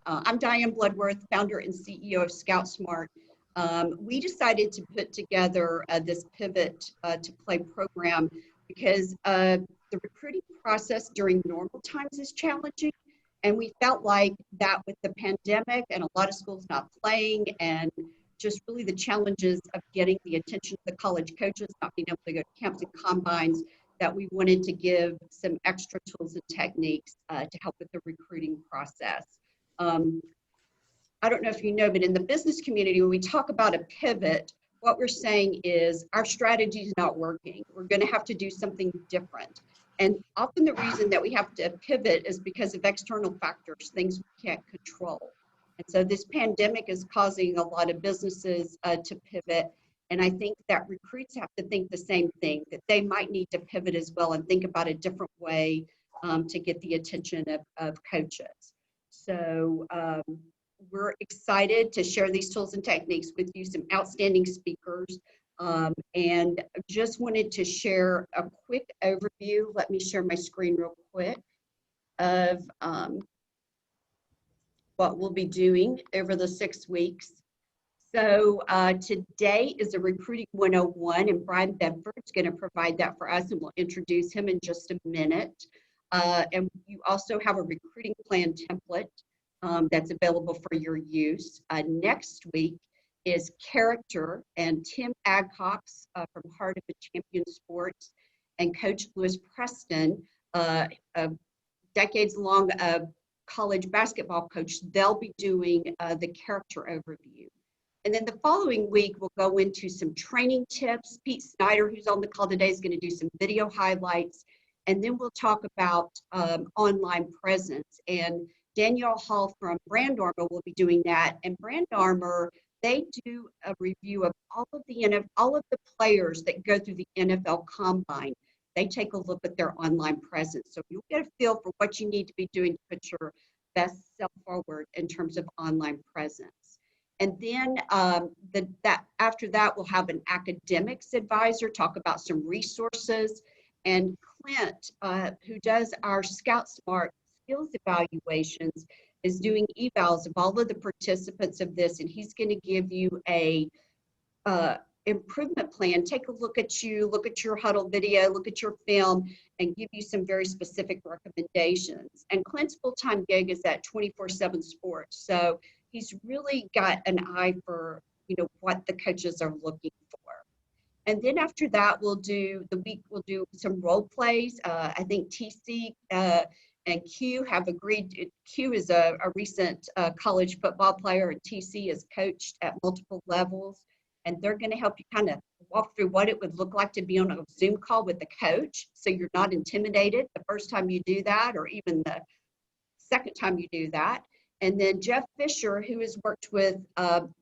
I'm Diane Bloodworth, founder and CEO of Scout Smart. We decided to put together this Pivot to Play program because the recruiting process during normal times is challenging. And we felt like that with the pandemic and a lot of schools not playing and just really the challenges of getting the attention of the college coaches, not being able to go to camps and combines, that we wanted to give some extra tools and techniques to help with the recruiting process. I don't know if you know, but in the business community, when we talk about a pivot, what we're saying is our strategy is not working. We're going to have to do something different. And often the reason that we have to pivot is because of external factors, things we can't control. And so this pandemic is causing a lot of businesses to pivot. And I think that recruits have to think the same thing, that they might need to pivot as well and think about a different way to get the attention of coaches. So we're excited to share these tools and techniques with you, some outstanding speakers. And just wanted to share a quick overview. Let me share my screen real quick of what we'll be doing over the 6 weeks. So today is a Recruiting 101, and Bryan Bedford is going to provide that for us, and we'll introduce him in just a minute. And you also have a recruiting plan template that's available for your use. Next week is character, and Tim Adcox from Heart of a Champion Sports and Coach Lewis Preston, a decades-long college basketball coach, they'll be doing the character overview. And then the following week, we'll go into some training tips. Pete Snyder, who's on the call today, is going to do some video highlights. And then we'll talk about online presence. And Danielle Hall from Brand Armor will be doing that. And Brand Armor, they do a review of all of the players that go through the NFL Combine. They take a look at their online presence. So you'll get a feel for what you need to be doing to put your best self forward in terms of online presence. And then after that, we'll have an academics advisor talk about some resources. And Clint, who does our Scout Smart skills evaluations, is doing evals of all of the participants of this, and he's going to give you a improvement plan. Take a look at you, look at your huddle video, look at your film, and give you some very specific recommendations. And Clint's full-time gig is at 24/7 Sports, so he's really got an eye for what the coaches are looking for. And then after that, we'll do some role plays. I think TC and Q have agreed. Q is a recent college football player, and TC has coached at multiple levels. And they're going to help you kind of walk through what it would look like to be on a Zoom call with the coach, so you're not intimidated the first time you do that, or even the second time you do that. And then Jeff Fisher, who has worked with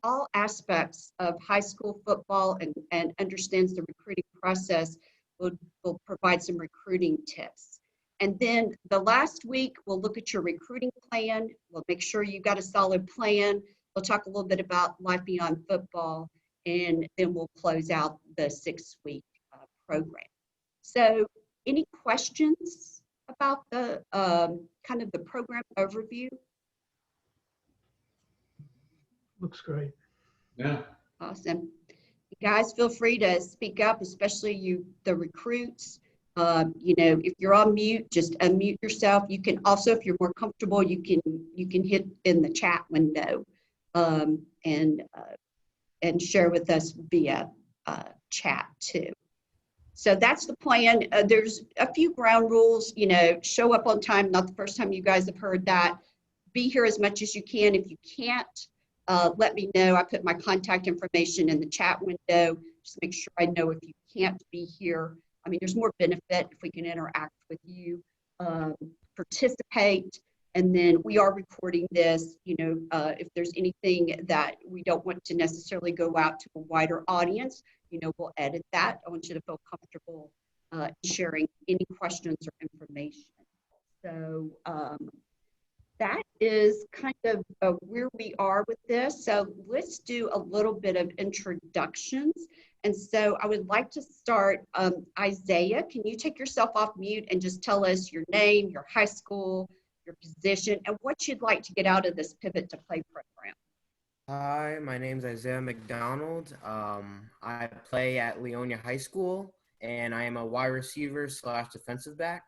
all aspects of high school football and understands the recruiting process, will provide some recruiting tips. And then the last week, we'll look at your recruiting plan. We'll make sure you got a solid plan. We'll talk a little bit about life beyond football, and then we'll close out the 6-week program. So any questions about the kind of the program overview? Looks great. Yeah. Awesome. You guys feel free to speak up, especially the recruits. If you're on mute, just unmute yourself. You can also, if you're more comfortable, you can hit in the chat window and share with us via chat too. So that's the plan. There's a few ground rules. Show up on time. Not the first time you guys have heard that. Be here as much as you can. If you can't, let me know. I put my contact information in the chat window. Just make sure I know if you can't be here. I mean, there's more benefit if we can interact with you, participate, and then we are recording this. If there's anything that we don't want to necessarily go out to a wider audience, we'll edit that. I want you to feel comfortable sharing any questions or information. So that is kind of where we are with this. So let's do a little bit of introductions. And so I would like to start, Isaiah, can you take yourself off mute and just tell us your name, your high school, your position, and what you'd like to get out of this Pivot to Play program. Hi, my name's Isaiah McDonald. I play at Leonia High School, and I am a wide receiver / defensive back.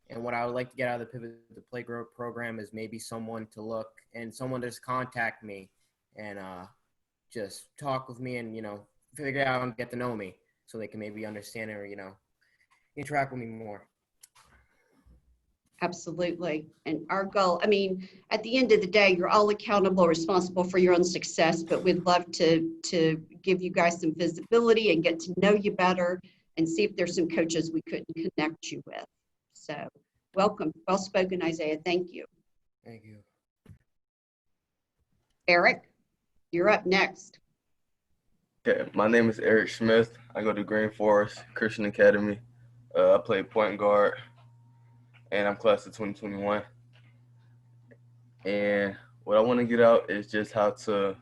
And what I would like to get out of the Pivot to Play program is maybe someone to look and someone to just contact me and just talk with me and, figure out and get to know me so they can maybe understand or, interact with me more. Absolutely. And our goal, I mean, at the end of the day, you're all accountable, responsible for your own success, but we'd love to give you guys some visibility and get to know you better and see if there's some coaches we couldn't connect you with. So welcome. Well spoken, Isaiah. Thank you. Thank you. Eric, you're up next. Okay, my name is Eric Smith. I go to Green Forest Christian Academy. I play point guard, and I'm class of 2021. And what I want to get out is just how to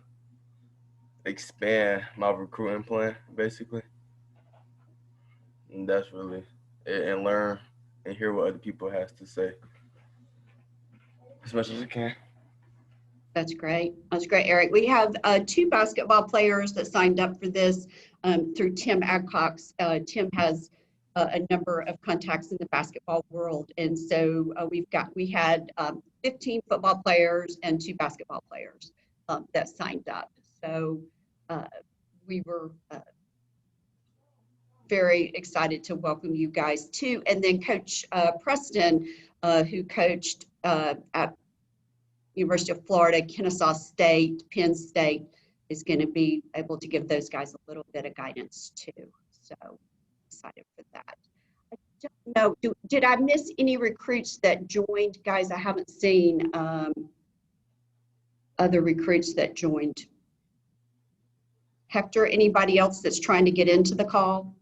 expand my recruiting plan, basically. And that's really it, and learn and hear what other people has to say as much as I can. That's great. That's great, Eric. We have 2 basketball players that signed up for this through Tim Adcox. Tim has a number of contacts in the basketball world, and so we had 15 football players and 2 basketball players that signed up. So we were very excited to welcome you guys too. And then Coach Preston, who coached at University of Florida, Kennesaw State, Penn State, is going to be able to give those guys a little bit of guidance too. So excited for that. I don't know, did I miss any recruits that joined? Guys, I haven't seen other recruits that joined. Hector, anybody else that's trying to get into the call?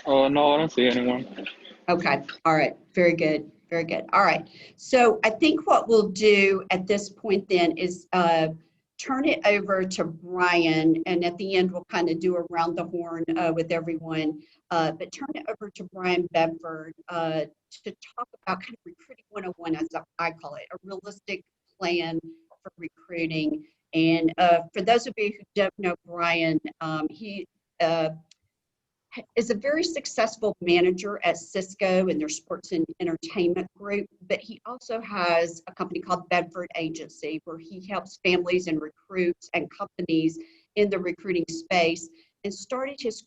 No, I don't see anyone. Okay, all right, very good, very good. All right, so I think what we'll do at this point then is turn it over to Bryan, and at the end we'll kind of do around the horn with everyone, but turn it over to Bryan Bedford to talk about kind of recruiting 101, as I call it, a realistic plan for recruiting. And for those of you who don't know Bryan, he is a very successful manager at Cisco in their sports and entertainment group, but he also has a company called Bedford Agency where he helps families and recruits and companies in the recruiting space, and started his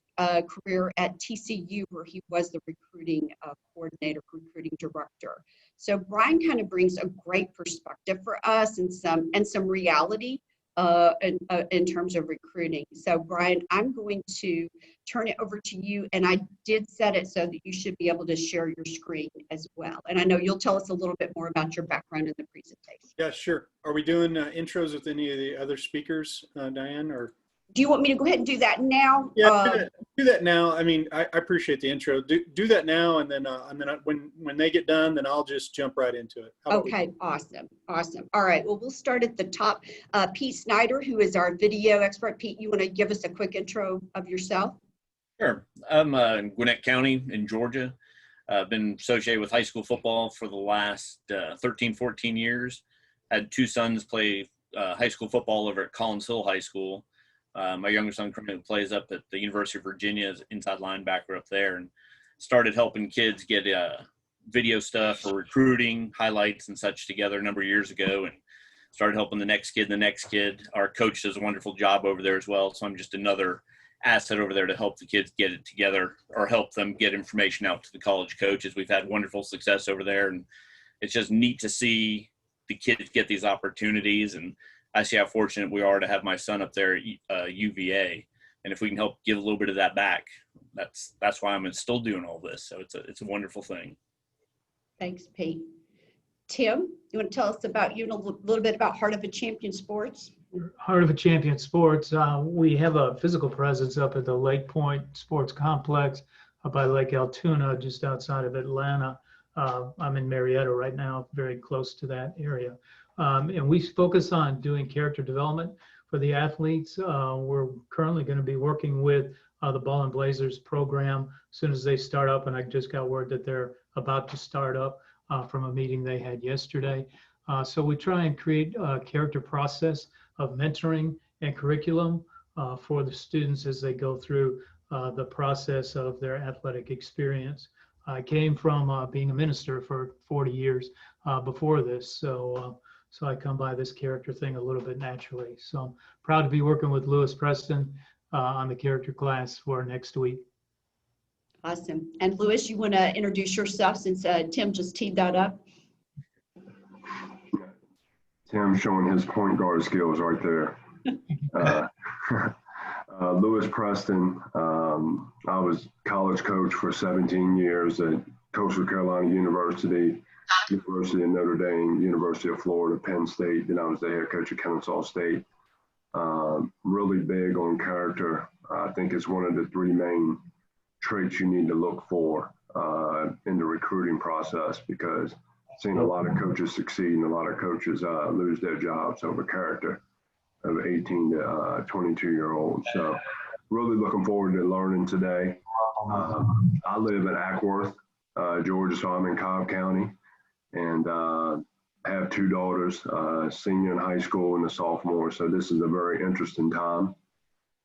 career at TCU where he was the recruiting coordinator, recruiting director. So Bryan kind of brings a great perspective for us and some reality in terms of recruiting. So Bryan, I'm going to turn it over to you, and I did set it so that you should be able to share your screen as well. And I know you'll tell us a little bit more about your background in the presentation. Yeah, sure. Are we doing intros with any of the other speakers, Diane, or? Do you want me to go ahead and do that now? Yeah, do that now. I mean, I appreciate the intro. Do that now, and then when they get done, then I'll just jump right into it. Okay, awesome. All right, well, we'll start at the top. Pete Snyder, who is our video expert. Pete, you want to give us a quick intro of yourself? Sure. I'm in Gwinnett County in Georgia. I've been associated with high school football for the last 13, 14 years. Had 2 sons play high school football over at Collins Hill High School. My younger son currently plays up at the University of Virginia as inside linebacker up there, and started helping kids get video stuff for recruiting, highlights and such together a number of years ago, and started helping the next kid. Our coach does a wonderful job over there as well, so I'm just another asset over there to help the kids get it together or help them get information out to the college coaches. We've had wonderful success over there, and it's just neat to see the kids get these opportunities, and I see how fortunate we are to have my son up there at UVA. And if we can help give a little bit of that back, that's why I'm still doing all this. So it's a wonderful thing. Thanks, Pete. Tim, you want to tell us about a little bit about Heart of a Champion Sports? Heart of a Champion Sports. We have a physical presence up at the Lake Point Sports Complex up by Lake Altoona, just outside of Atlanta. I'm in Marietta right now, very close to that area. And we focus on doing character development for the athletes. We're currently going to be working with the Ball and Blazers program as soon as they start up. And I just got word that they're about to start up from a meeting they had yesterday. So we try and create a character process of mentoring and curriculum for the students as they go through the process of their athletic experience. I came from being a minister for 40 years before this, so I come by this character thing a little bit naturally. So I'm proud to be working with Lewis Preston on the character class for next week. Awesome. And Lewis, you want to introduce yourself since Tim just teed that up? Tim showing his point guard skills right there. Lewis Preston, I was college coach for 17 years at Coastal Carolina University, University of Notre Dame, University of Florida, Penn State. Then I was the head coach at Kennesaw State. Really big on character. I think it's one of the three main traits you need to look for in the recruiting process, because I've seen a lot of coaches succeed and a lot of coaches lose their jobs over character of 18 to 22-year-olds. So really looking forward to learning today. I live in Ackworth, Georgia, so I'm in Cobb County, and have two daughters, senior in high school and a sophomore. So this is a very interesting time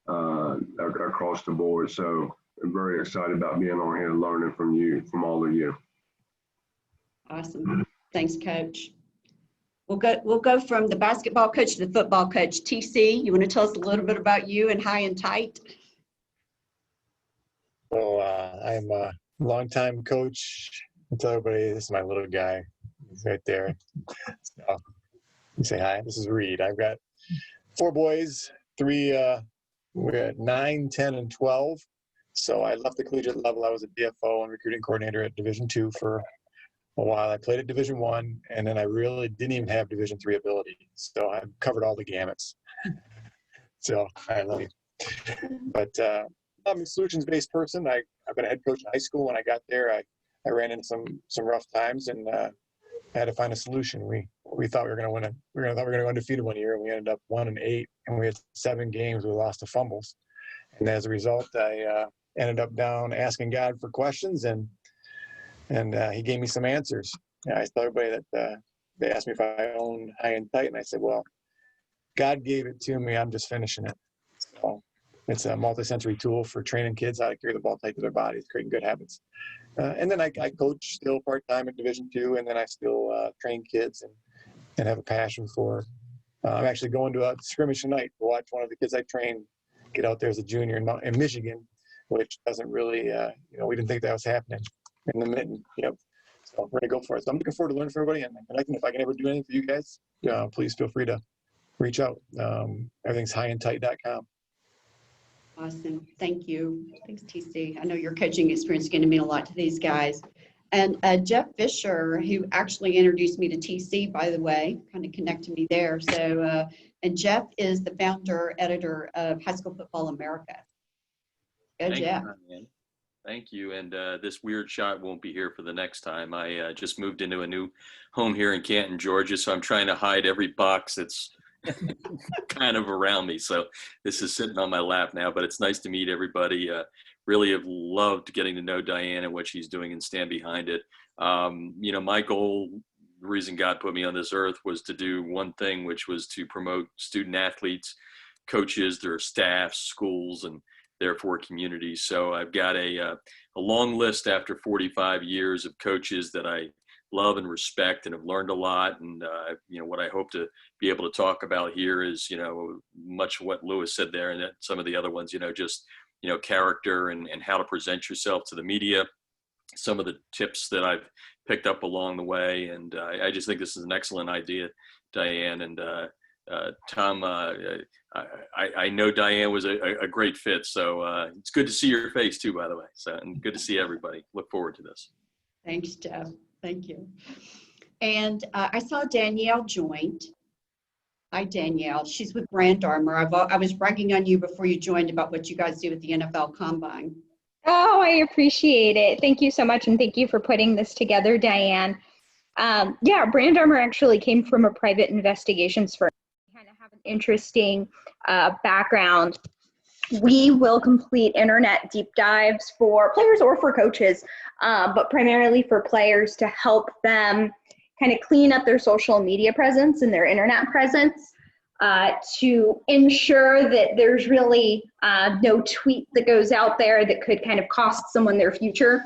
across the board. So I'm very excited about being on here and learning from you, from all of you. Awesome. Thanks, Coach. We'll go from the basketball coach to the football coach. TC, you want to tell us a little bit about you and High and Tight? So I'm a longtime coach. I tell everybody this is my little guy. He's right there. So you say hi. This is Reed. I've got 4 boys, 3 we're at 9, 10, and 12. So I left the collegiate level. I was a DFO and recruiting coordinator at Division II for a while. I played at Division I, and then I really didn't even have Division III ability. So I've covered all the gamuts. So I love you. But I'm a solutions-based person. I've been a head coach in high school. When I got there, I ran into some rough times, and I had to find a solution. We thought we were going to win it. We thought we were going to go undefeated one year, and we ended up 1-8, and we had 7 games. We lost to fumbles, and as a result, I ended up down asking God for questions, and he gave me some answers. I tell everybody that they asked me if I owned High and Tight, and I said, well, God gave it to me. I'm just finishing it. So it's a multi-sensory tool for training kids how to carry the ball tight to their bodies, creating good habits. And then I coach still part-time at Division II, and then I still train kids and have a passion for I'm actually going to a scrimmage tonight to watch one of the kids I trained get out there as a junior in Michigan, which doesn't really, we didn't think that was happening in the mitten. So we're going to go for it. So I'm looking forward to learning from everybody. And if I can ever do anything for you guys, please feel free to reach out. Everything's highandtight.com. Awesome. Thank you. Thanks, TC. I know your coaching experience is going to mean a lot to these guys. And Jeff Fisher, who actually introduced me to TC, by the way, kind of connected me there. So, and Jeff is the founder, editor of High School Football America. Go, Jeff. Thank you. And this weird shot won't be here for the next time. I just moved into a new home here in Canton, Georgia, so I'm trying to hide every box that's kind of around me. So this is sitting on my lap now, but it's nice to meet everybody. Really have loved getting to know Diane and what she's doing and stand behind it. My goal, the reason God put me on this earth, was to do one thing, which was to promote student athletes, coaches, their staffs, schools, and therefore communities. So I've got a long list after 45 years of coaches that I love and respect and have learned a lot. And, what I hope to be able to talk about here is, much of what Lewis said there, and that some of the other ones, character and how to present yourself to the media, some of the tips that I've picked up along the way. And I just think this is an excellent idea, Diane. And Tom, I know Diane was a great fit. So it's good to see your face too, by the way. So, and good to see everybody. Look forward to this. Thanks, Jeff. Thank you. And I saw Danielle joined. Hi, Danielle. She's with Brand Armor. I was bragging on you before you joined about what you guys do with the NFL Combine. Oh, I appreciate it. Thank you so much. And thank you for putting this together, Diane. Brand Armor actually came from a private investigations firm. We kind of have an interesting background. we will complete internet deep dives for players or for coaches, but primarily for players to help them kind of clean up their social media presence and their internet presence, to ensure that there's really no tweet that goes out there that could kind of cost someone their future.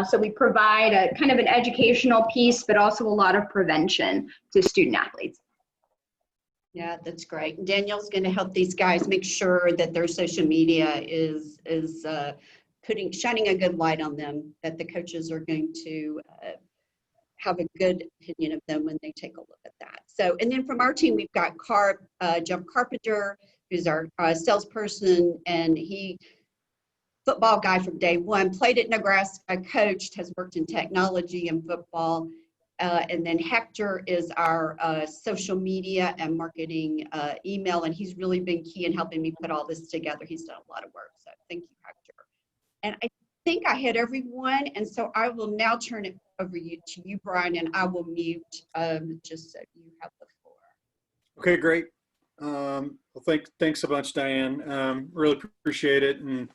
So we provide a kind of an educational piece, but also a lot of prevention to student athletes. Yeah, that's great. Danielle's going to help these guys make sure that their social media is shining a good light on them, that the coaches are going to have a good opinion of them when they take a look at that. So, and then from our team, we've got Jeff Carpenter, who's our salesperson, and football guy from day one, played at Nebraska, coached, has worked in technology and football. And then Hector is our social media and marketing email, and he's really been key in helping me put all this together. He's done a lot of work, so thank you, Hector. And I think I hit everyone, and so I will now turn it over to you, Bryan, and I will mute just so you have the floor. Okay, great. Well, thanks a bunch, Diane. Really appreciate it. And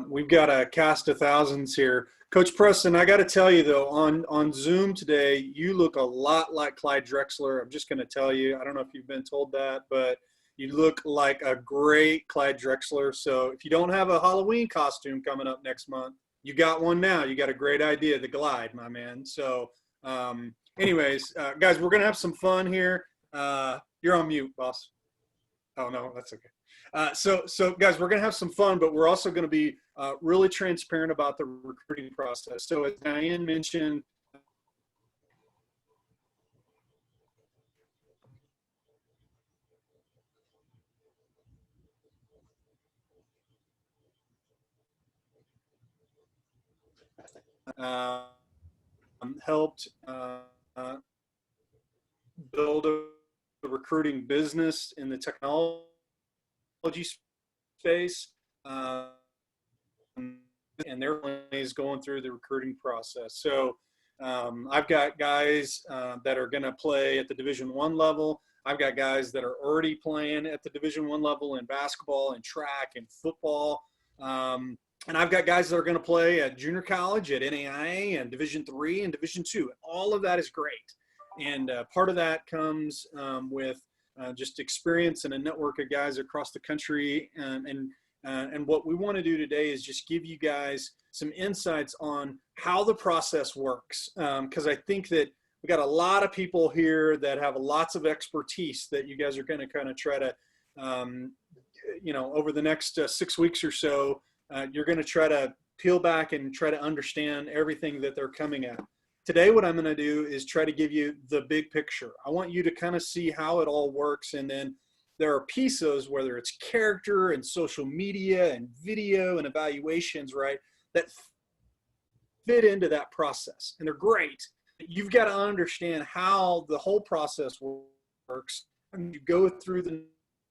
we've got a cast of thousands here. Coach Preston, I got to tell you, though, on Zoom today, you look a lot like Clyde Drexler. I'm just going to tell you, I don't know if you've been told that, but you look like a great Clyde Drexler. So if you don't have a Halloween costume coming up next month, you got one now. You got a great idea, the Glide, my man. So anyways, guys, we're going to have some fun here. You're on mute, boss. Oh, no, that's okay. So guys, we're going to have some fun, but we're also going to be really transparent about the recruiting process. So as Diane mentioned, helped build a recruiting business in the technology space, and their is going through the recruiting process. So I've got guys that are going to play at the Division I level. I've got guys that are already playing at the Division I level in basketball and track and football. And I've got guys that are going to play at junior college, at NAIA, and Division III and Division II. And all of that is great. And part of that comes with just experience and a network of guys across the country. And what we want to do today is just give you guys some insights on how the process works. Because I think that we got a lot of people here that have lots of expertise that you guys are going to kind of try to, over the next 6 weeks or so, you're going to try to peel back and try to understand everything that they're coming at. Today, what I'm going to do is try to give you the big picture. I want you to kind of see how it all works. And then there are pieces, whether it's character and social media and video and evaluations, right, that fit into that process. And they're great. You've got to understand how the whole process works. And you go through the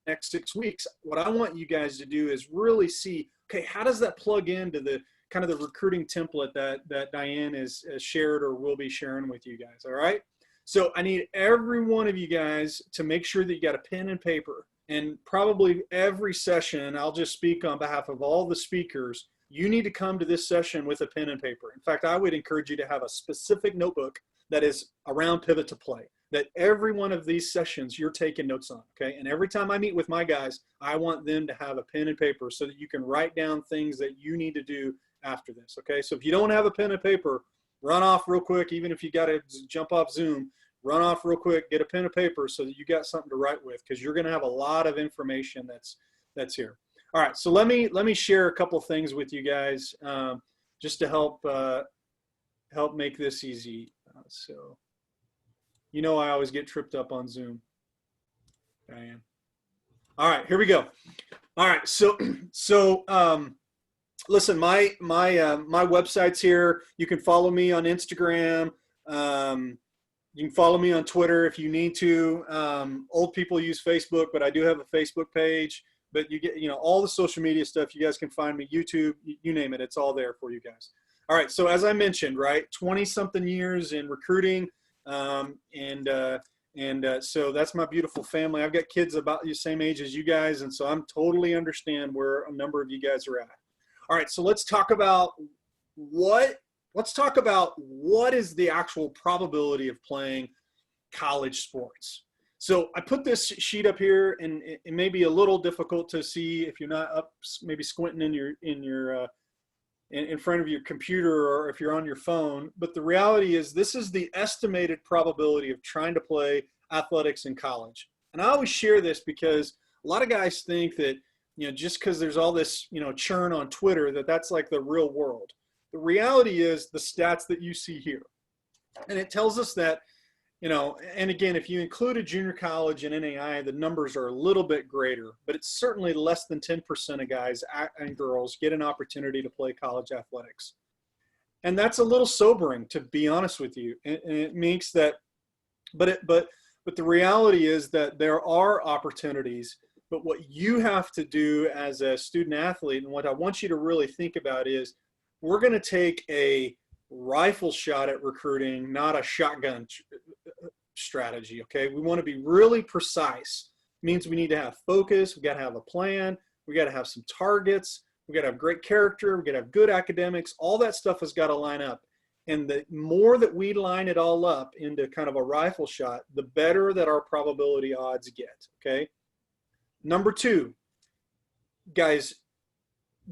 next 6 weeks. What I want you guys to do is really see, okay, how does that plug into the kind of the recruiting template that Diane has shared or will be sharing with you guys, all right? So I need every one of you guys to make sure that you got a pen and paper. And probably every session, I'll just speak on behalf of all the speakers, you need to come to this session with a pen and paper. In fact, I would encourage you to have a specific notebook that is around Pivot to Play, that every one of these sessions you're taking notes on, okay? And every time I meet with my guys, I want them to have a pen and paper so that you can write down things that you need to do after this, okay? So if you don't have a pen and paper, run off real quick. Even if you got to jump off Zoom, run off real quick, get a pen and paper so that you got something to write with, because you're going to have a lot of information that's here. All right, so let me share a couple things with you guys just to help make this easy. So, you know, I always get tripped up on Zoom. Diane. All right, here we go. All right, so listen, my website's here. You can follow me on Instagram. You can follow me on Twitter if you need to. Old people use Facebook, but I do have a Facebook page. But you get, all the social media stuff. You guys can find me, YouTube, you name it. It's all there for you guys. All right. So as I mentioned, right, 20-something years in recruiting, and And so that's my beautiful family. I've got kids about the same age as you guys, and so I'm totally understand where a number of you guys are at. All right, so let's talk about what is the actual probability of playing college sports. So I put this sheet up here, and it may be a little difficult to see if you're not up, maybe squinting in front of your computer, or if you're on your phone. But the reality is, this is the estimated probability of trying to play athletics in college. And I always share this because a lot of guys think that, just because there's all this, churn on Twitter, that's like the real world. The reality is the stats that you see here. And it tells us that, and again, if you include a junior college and NAI, the numbers are a little bit greater, but it's certainly less than 10% of guys and girls get an opportunity to play college athletics. And that's a little sobering, to be honest with you. And it makes that, but the reality is that there are opportunities, but what you have to do as a student athlete, and what I want you to really think about is, we're going to take a rifle shot at recruiting, not a shotgun strategy. Okay. We want to be really precise. It means we need to have focus. We got to have a plan. We got to have some targets. We got to have great character. We got to have good academics. All that stuff has got to line up. And the more that we line it all up into kind of a rifle shot, the better that our probability odds get. Okay. Number two, guys,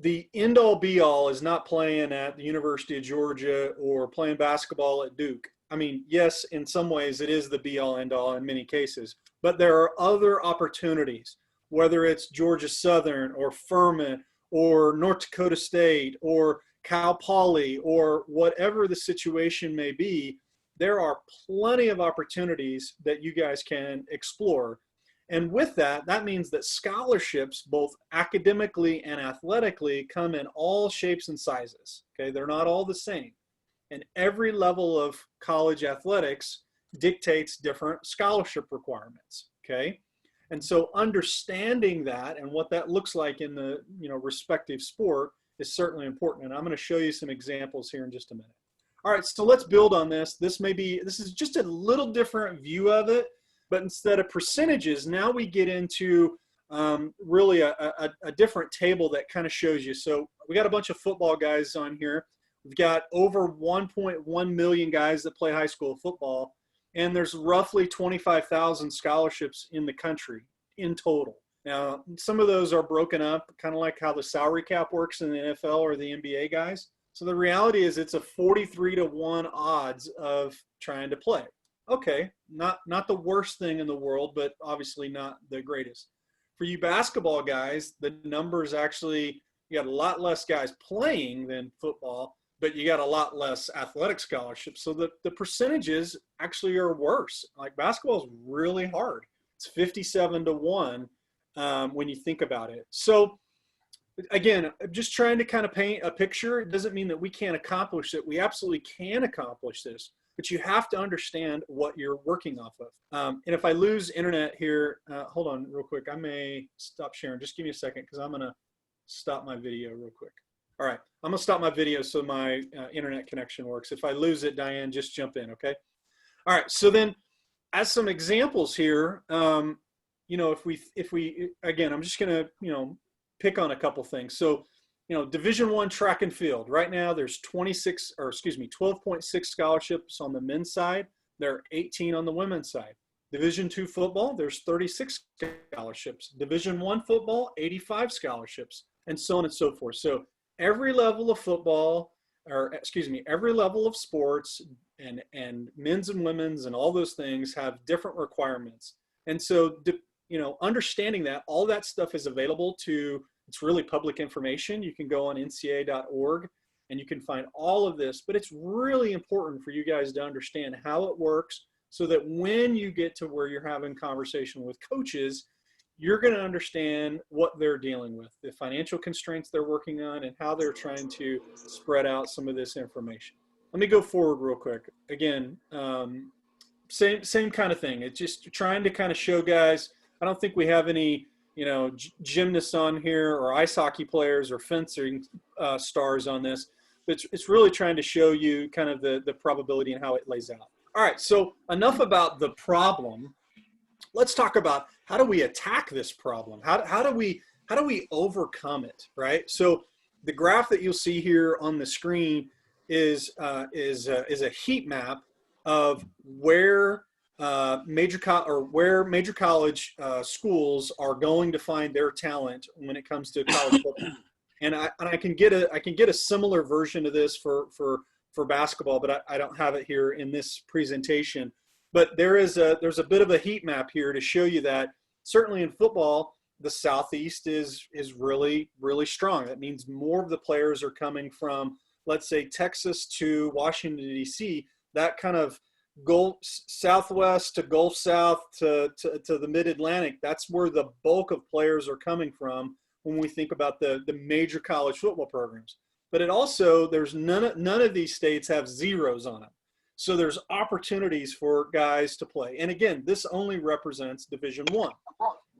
the end all be all is not playing at the University of Georgia or playing basketball at Duke. I mean, yes, in some ways it is the be all end all in many cases, but there are other opportunities, whether it's Georgia Southern or Furman or North Dakota State or Cal Poly or whatever the situation may be. There are plenty of opportunities that you guys can explore. And with that, that means that scholarships, both academically and athletically, come in all shapes and sizes. Okay, they're not all the same. And every level of college athletics dictates different scholarship requirements. Okay, and so understanding that and what that looks like in the respective sport is certainly important. And I'm going to show you some examples here in just a minute. All right, so let's build on this. This is just a little different view of it. But instead of percentages, now we get into really a different table that kind of shows you. So we got a bunch of football guys on here. We've got over 1.1 million guys that play high school football, and there's roughly 25,000 scholarships in the country in total. Now, some of those are broken up, kind of like how the salary cap works in the NFL or the NBA guys. So the reality is it's a 43-1 odds of trying to play. Okay, not the worst thing in the world, but obviously not the greatest. For you basketball guys, the numbers actually, you got a lot less guys playing than football, but you got a lot less athletic scholarships. So the percentages actually are worse. Like, basketball is really hard. It's 57-1 when you think about it. So again, just trying to kind of paint a picture. It doesn't mean that we can't accomplish it. We absolutely can accomplish this. But you have to understand what you're working off of. And if I lose internet here, hold on real quick. I may stop sharing. Just give me a second, because I'm going to stop my video real quick. All right. I'm going to stop my video so my internet connection works. If I lose it, Diane, just jump in, okay? All right. So then, as some examples here, if we again, I'm just going to, pick on a couple things. So, Division I track and field. Right now, there's 12.6 scholarships on the men's side. There are 18 on the women's side. Division II football, there's 36 scholarships. Division I football, 85 scholarships, and so on and so forth. So every level of football, every level of sports and men's and women's and all those things have different requirements. And so, understanding that, all that stuff is available to. It's really public information. You can go on NCAA.org and you can find all of this, but it's really important for you guys to understand how it works, so that when you get to where you're having conversation with coaches, you're going to understand what they're dealing with, the financial constraints they're working on, and how they're trying to spread out some of this information. Let me go forward real quick. Again, same kind of thing. It's just trying to kind of show guys, I don't think we have any gymnasts on here, or ice hockey players, or fencing stars on this. But it's really trying to show you kind of the probability and how it lays out. All right, so enough about the problem. Let's talk about how do we attack this problem? How do we overcome it, right? So the graph that you'll see here on the screen is a heat map of where major college schools are going to find their talent when it comes to college football. And I can get a similar version of this for basketball, but I don't have it here in this presentation. But there's a bit of a heat map here to show you that certainly in football, the Southeast is really, really strong. That means more of the players are coming from, let's say, Texas to Washington, D.C., that kind of Gulf Southwest to Gulf South to the Mid-Atlantic. That's where the bulk of players are coming from when we think about the major college football programs. But it also, there's none of these states have zeros on them. So there's opportunities for guys to play. And again, this only represents Division I.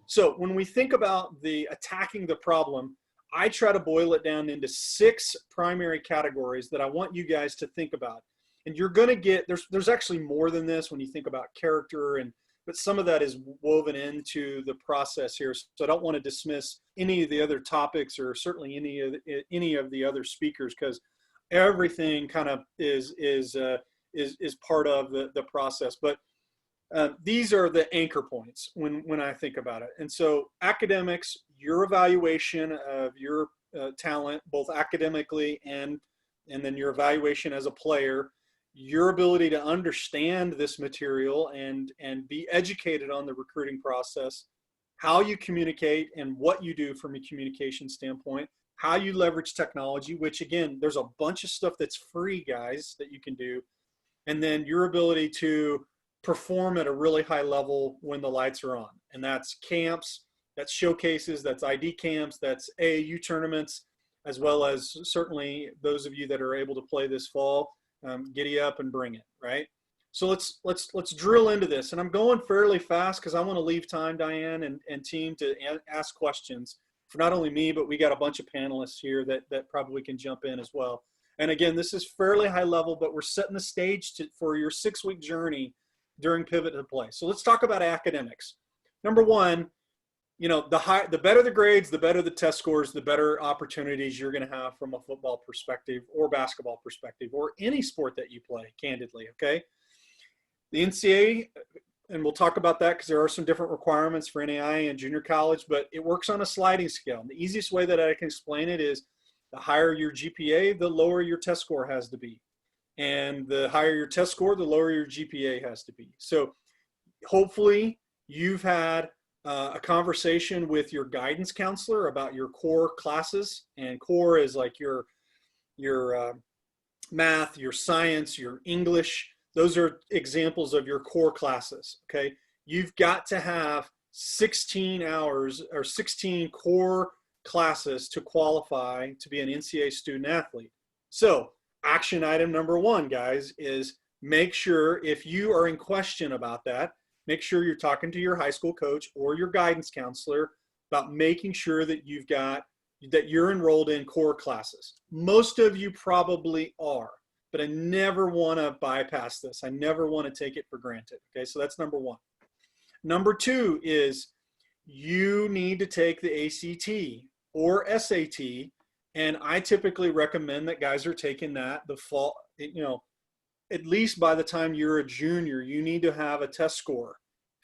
So when we think about the attacking the problem, I try to boil it down into 6 primary categories that I want you guys to think about. And you're going to get, there's actually more than this when you think about character, but some of that is woven into the process here. So I don't want to dismiss any of the other topics or certainly any of the other speakers, because everything kind of is part of the process. But these are the anchor points when I think about it. And so academics, your evaluation of your talent, both academically and then your evaluation as a player, your ability to understand this material and be educated on the recruiting process, how you communicate and what you do from a communication standpoint, how you leverage technology, which again, there's a bunch of stuff that's free, guys, that you can do. And then your ability to perform at a really high level when the lights are on. And that's camps, that's showcases, that's ID camps, that's AAU tournaments, as well as certainly those of you that are able to play this fall. Giddy up and bring it, right? So let's drill into this. And I'm going fairly fast because I want to leave time, Diane and team, to ask questions for not only me, but we got a bunch of panelists here that probably can jump in as well. And again, this is fairly high level, but we're setting the stage for your 6-week journey during Pivot to Play. So let's talk about academics. Number one, the better the grades, the better the test scores, the better opportunities you're going to have from a football perspective or basketball perspective or any sport that you play, candidly, okay? The NCAA, and we'll talk about that because there are some different requirements for NAIA and junior college, but it works on a sliding scale. And the easiest way that I can explain it is the higher your GPA, the lower your test score has to be. And the higher your test score, the lower your GPA has to be. So hopefully you've had a conversation with your guidance counselor about your core classes, and core is like your math, your science, your English. Those are examples of your core classes, okay? You've got to have 16 hours or 16 core classes to qualify to be an NCAA student athlete. So action item number 1, guys, is make sure if you are in question about that, make sure you're talking to your high school coach or your guidance counselor about making sure that you're enrolled in core classes. Most of you probably are, but I never want to bypass this. I never want to take it for granted. Okay, so that's number 1. Number 2 is you need to take the ACT or SAT, and I typically recommend that guys are taking that the fall, at least by the time you're a junior, you need to have a test score.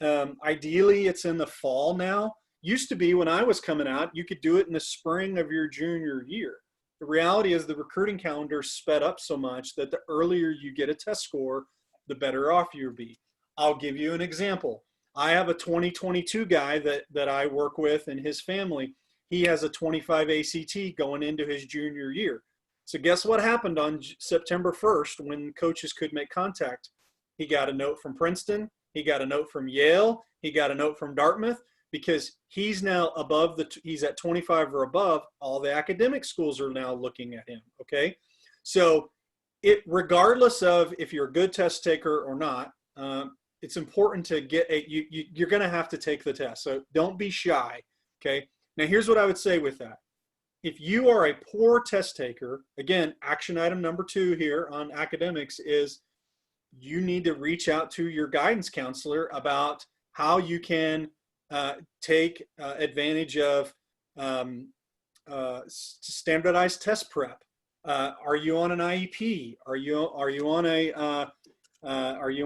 Ideally, it's in the fall now. Used to be when I was coming out, you could do it in the spring of your junior year. The reality is the recruiting calendar sped up so much that the earlier you get a test score, the better off you'll be. I'll give you an example. I have a 2022 guy that I work with and his family. He has a 25 ACT going into his junior year. So guess what happened on September 1st when coaches could make contact? He got a note from Princeton. He got a note from Yale. He got a note from Dartmouth because he's now he's at 25 or above. All the academic schools are now looking at him, okay? So regardless of if you're a good test taker or not, it's important to get you're going to have to take the test. So don't be shy, okay? Now here's what I would say with that. If you are a poor test taker, again, action item number 2 here on academics is you need to reach out to your guidance counselor about how you can take advantage of standardized test prep. Are you on an IEP? Are you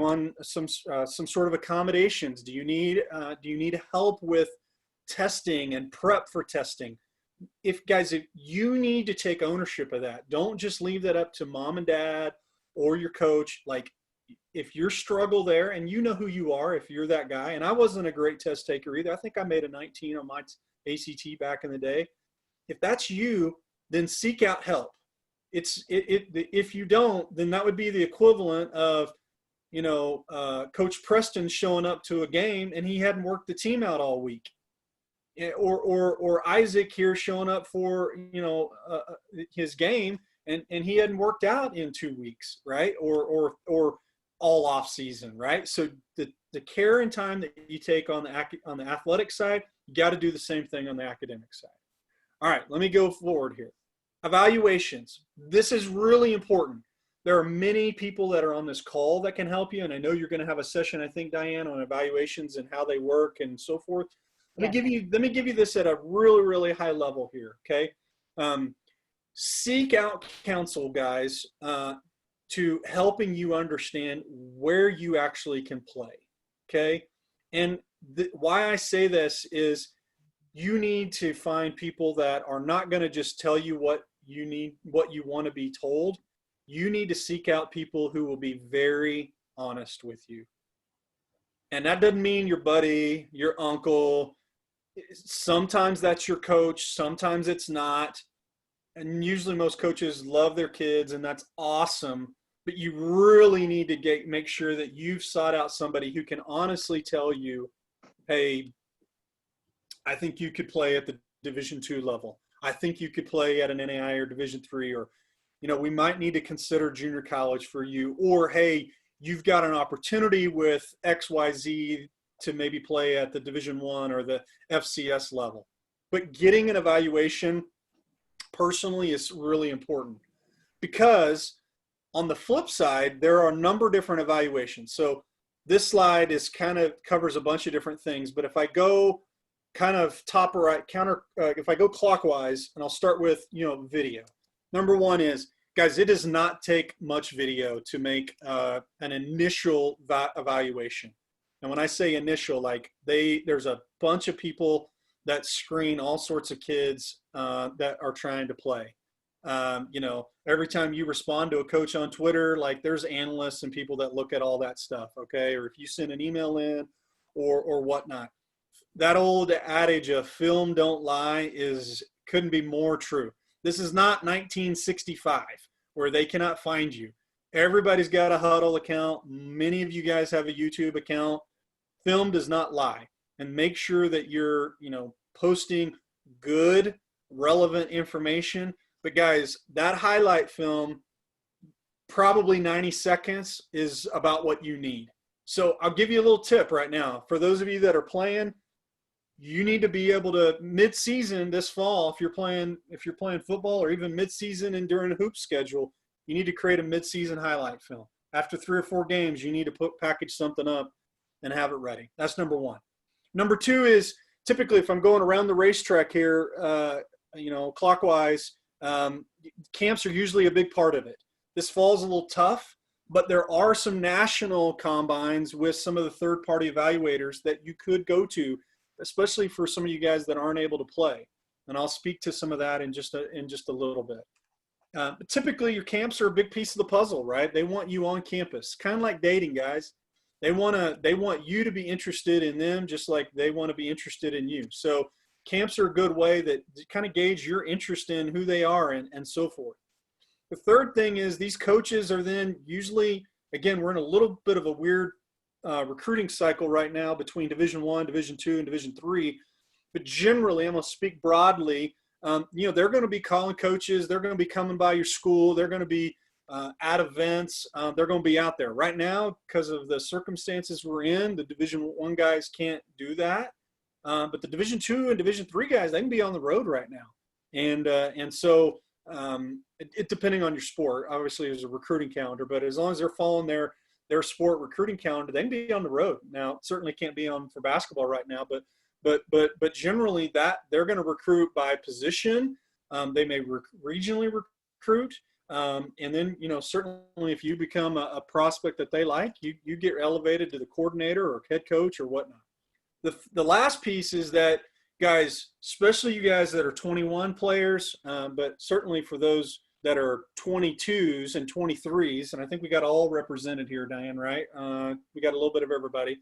on some sort of accommodations? Do you need help with testing and prep for testing? If you need to take ownership of that, don't just leave that up to mom and dad or your coach. Like, if you're struggle there, and you know who you are, if you're that guy, and I wasn't a great test taker either. I think I made a 19 on my ACT back in the day. If that's you, then seek out help. If you don't, then that would be the equivalent of, Coach Preston showing up to a game and he hadn't worked the team out all week, or Isaac here showing up for his game and he hadn't worked out in 2 weeks, right? Or all off season, right? So the care and time that you take on the athletic side, you got to do the same thing on the academic side. All right, let me go forward here. Evaluations. This is really important. There are many people that are on this call that can help you, and I know you're going to have a session, I think, Diane, on evaluations and how they work and so forth. Let me give you this at a really, really high level here, okay? Seek out counsel, guys, to helping you understand where you actually can play, okay? And why I say this is you need to find people that are not going to just tell you what you want to be told. You need to seek out people who will be very honest with you. And that doesn't mean your buddy, your uncle. Sometimes that's your coach. Sometimes it's not. And usually most coaches love their kids, and that's awesome. But you really need to make sure that you've sought out somebody who can honestly tell you, hey, I think you could play at the Division II level. I think you could play at an NAI or Division III, or, we might need to consider junior college for you. Or, hey, you've got an opportunity with XYZ to maybe play at the Division I or the FCS level. But getting an evaluation personally is really important, because on the flip side, there are a number of different evaluations. So this slide covers a bunch of different things, but if I go kind of top right if I go clockwise, and I'll start with, video. Number one is, guys, it does not take much video to make an initial evaluation. And when I say initial, there's a bunch of people that screen all sorts of kids that are trying to play. Every time you respond to a coach on Twitter, there's analysts and people that look at all that stuff, okay? Or if you send an email in or whatnot. That old adage of film don't lie couldn't be more true. This is not 1965 where they cannot find you. Everybody's got a Huddle account. Many of you guys have a YouTube account. Film does not lie. And make sure that you're, posting good, relevant information. But guys, that highlight film, probably 90 seconds, is about what you need. So I'll give you a little tip right now. For those of you that are playing, you need to be able to mid-season this fall, if you're playing football, or even mid-season and during a hoop schedule, you need to create a mid-season highlight film. After 3 or 4 games, you need to package something up and have it ready. That's number one. Number two is, typically if I'm going around the racetrack here, clockwise, camps are usually a big part of it. This fall's a little tough, but there are some national combines with some of the third-party evaluators that you could go to, especially for some of you guys that aren't able to play. And I'll speak to some of that in just a little bit. But typically your camps are a big piece of the puzzle, right? They want you on campus, kind of like dating, guys. They want you to be interested in them just like they want to be interested in you. So camps are a good way to kind of gauge your interest in who they are and so forth. The third thing is, these coaches are then usually, again, we're in a little bit of a weird recruiting cycle right now between Division I, Division II, and Division III. But generally, I'm going to speak broadly, they're going to be calling coaches. They're going to be coming by your school. They're going to be at events. They're going to be out there. Right now, because of the circumstances we're in, the Division I guys can't do that. But the Division II and Division III guys, they can be on the road right now. And so it depending on your sport, obviously there's a recruiting calendar, but as long as they're following their their sport recruiting calendar, they can be on the road. Now, certainly can't be on for basketball right now, but generally that they're going to recruit by position. They may regionally recruit. And then, certainly if you become a prospect that they like, you get elevated to the coordinator or head coach or whatnot. The last piece is that, guys, especially you guys that are 21 players, but certainly for those that are 22s and 23s, and I think we got all represented here, Diane, right? We got a little bit of everybody,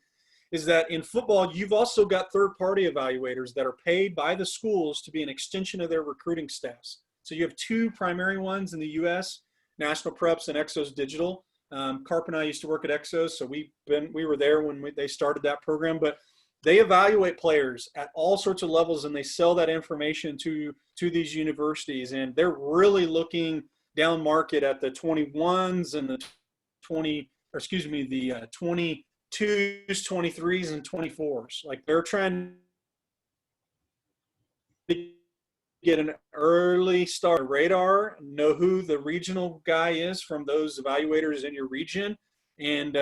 is that in football, you've also got third-party evaluators that are paid by the schools to be an extension of their recruiting staffs. So you have two primary ones in the U.S., National Preps and Exos Digital. Carp and I used to work at Exos, so we were there when they started that program. But they evaluate players at all sorts of levels, and they sell that information to these universities. And they're really looking down market at the 21s and the 22s, 23s, and 24s. Like, they're trying to get an early start radar, know who the regional guy is from those evaluators in your region, and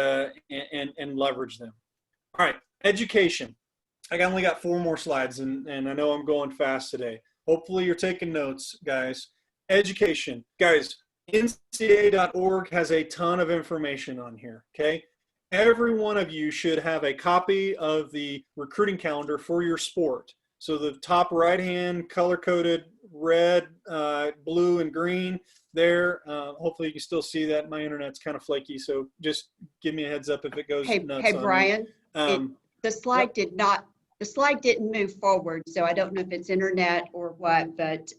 leverage them. All right, education. I only got 4 more slides, and I know I'm going fast today. Hopefully you're taking notes, guys. Education. Guys, ncaa.org has a ton of information on here, okay? Every one of you should have a copy of the recruiting calendar for your sport. So the top right-hand color-coded red, blue, and green there. Hopefully you can still see that. My internet's kind of flaky, so just give me a heads up if it goes nuts. Hey, Brian, the slide yep. The slide didn't move forward, so I don't know if it's internet or what, but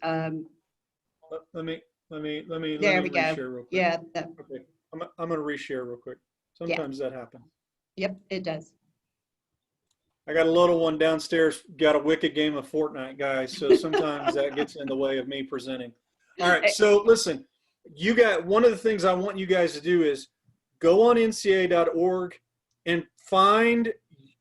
let me there we reshare go. real quick. Yeah. Okay. I'm going to reshare real quick. Sometimes that happens. Yep, it does. I got a little one downstairs, got a wicked game of Fortnite, guys. So sometimes that gets in the way of me presenting. All right. So listen, one of the things I want you guys to do is go on ncaa.org and find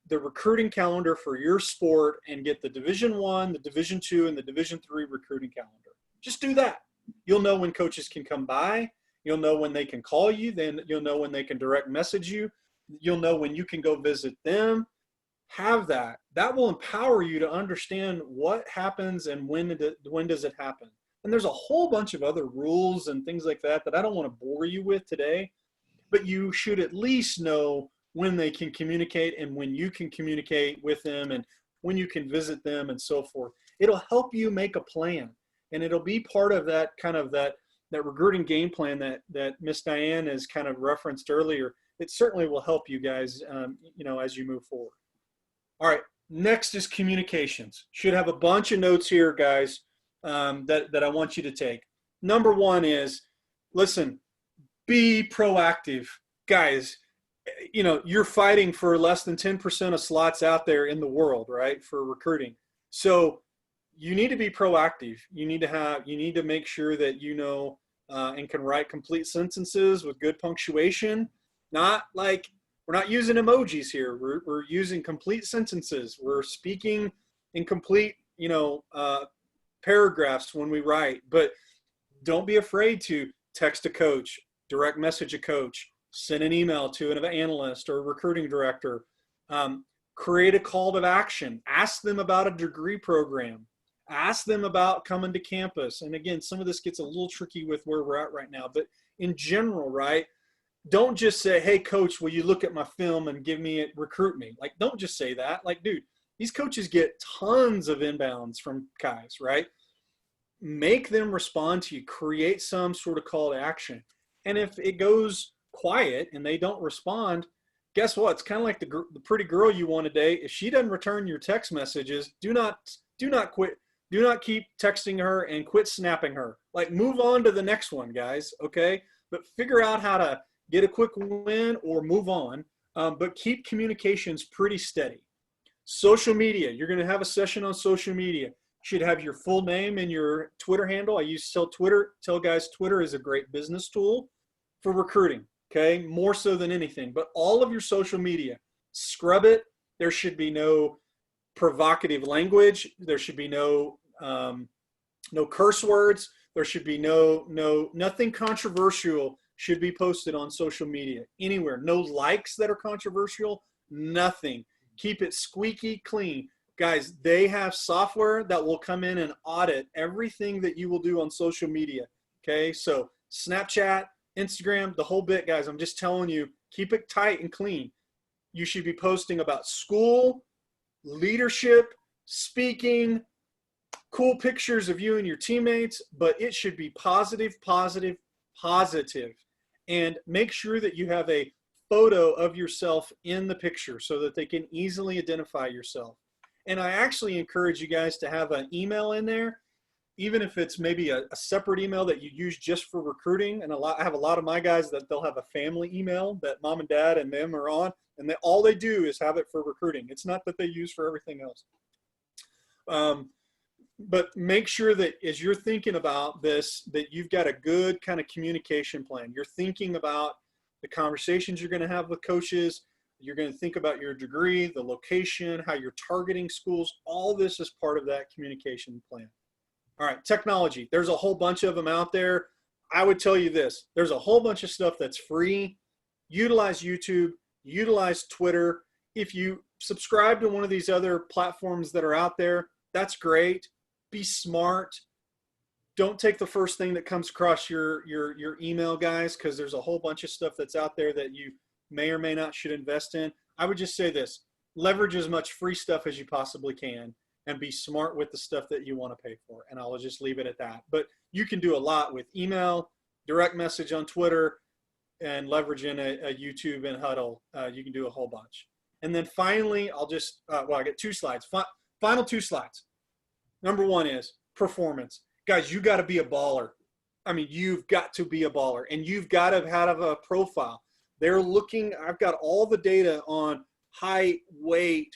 the recruiting calendar for your sport and get the Division I, the Division II, and the Division III recruiting calendar. Just do that. You'll know when coaches can come by. You'll know when they can call you. Then you'll know when they can direct message you. You'll know when you can go visit them. Have that. That will empower you to understand what happens and when does it happen. And there's a whole bunch of other rules and things like that I don't want to bore you with today, but you should at least know when they can communicate and when you can communicate with them and when you can visit them and so forth. It'll help you make a plan, and it'll be part of that kind of that recruiting game plan that Miss Diane has kind of referenced earlier. It certainly will help you guys, as you move forward. All right, next is communications. Should have a bunch of notes here, guys, that I want you to take. Number 1 is, listen, be proactive. Guys, you're fighting for less than 10% of slots out there in the world, right, for recruiting. So you need to be proactive. You need to make sure that you know and can write complete sentences with good punctuation. Not like, we're not using emojis here. We're using complete sentences. We're speaking in complete, paragraphs when we write. But don't be afraid to text a coach, direct message a coach, send an email to an analyst or a recruiting director. Create a call to action. Ask them about a degree program. Ask them about coming to campus. And again, some of this gets a little tricky with where we're at right now. But in general, right? Don't just say, hey, coach, will you look at my film and recruit me? Like, don't just say that. Like, dude, these coaches get tons of inbounds from guys, right? Make them respond to you. Create some sort of call to action. And if it goes quiet and they don't respond, guess what? It's kind of like the pretty girl you want to date. If she doesn't return your text messages, do not quit. Do not keep texting her and quit snapping her. Like, move on to the next one, guys, okay? But figure out how to get a quick win or move on, but keep communications pretty steady. Social media. You're going to have a session on social media. You should have your full name and your Twitter handle. I used to tell guys Twitter is a great business tool for recruiting, okay? More so than anything. But all of your social media, scrub it. There should be no provocative language. There should be no curse words. There should be nothing controversial should be posted on social media, anywhere. No likes that are controversial, nothing. Keep it squeaky clean. Guys, they have software that will come in and audit everything that you will do on social media. Okay, so Snapchat, Instagram, the whole bit, guys. I'm just telling you, keep it tight and clean. You should be posting about school, leadership, speaking, cool pictures of you and your teammates, but it should be positive, positive, positive. And make sure that you have a photo of yourself in the picture so that they can easily identify yourself. And I actually encourage you guys to have an email in there, even if it's maybe a separate email that you use just for recruiting. And I have a lot of my guys that they'll have a family email that mom and dad and them are on, and all they do is have it for recruiting. It's not that they use for everything else. But make sure that as you're thinking about this, that you've got a good kind of communication plan. You're thinking about the conversations you're going to have with coaches. You're going to think about your degree, the location, how you're targeting schools. All this is part of that communication plan. All right, technology. There's a whole bunch of them out there. I would tell you this. There's a whole bunch of stuff that's free. Utilize YouTube. Utilize Twitter. If you subscribe to one of these other platforms that are out there, that's great. Be smart. Don't take the first thing that comes across your email, guys, because there's a whole bunch of stuff that's out there that you may or may not should invest in. I would just say this. Leverage as much free stuff as you possibly can and be smart with the stuff that you want to pay for. And I'll just leave it at that. But you can do a lot with email, direct message on Twitter, and leveraging a YouTube and Huddle. You can do a whole bunch. And then finally, I'll just, I got 2 slides. Final 2 slides. Number 1 is performance. Guys, you got to be a baller. I mean, you've got to be a baller, and you've got to have a profile. They're looking, I've got all the data on height, weight,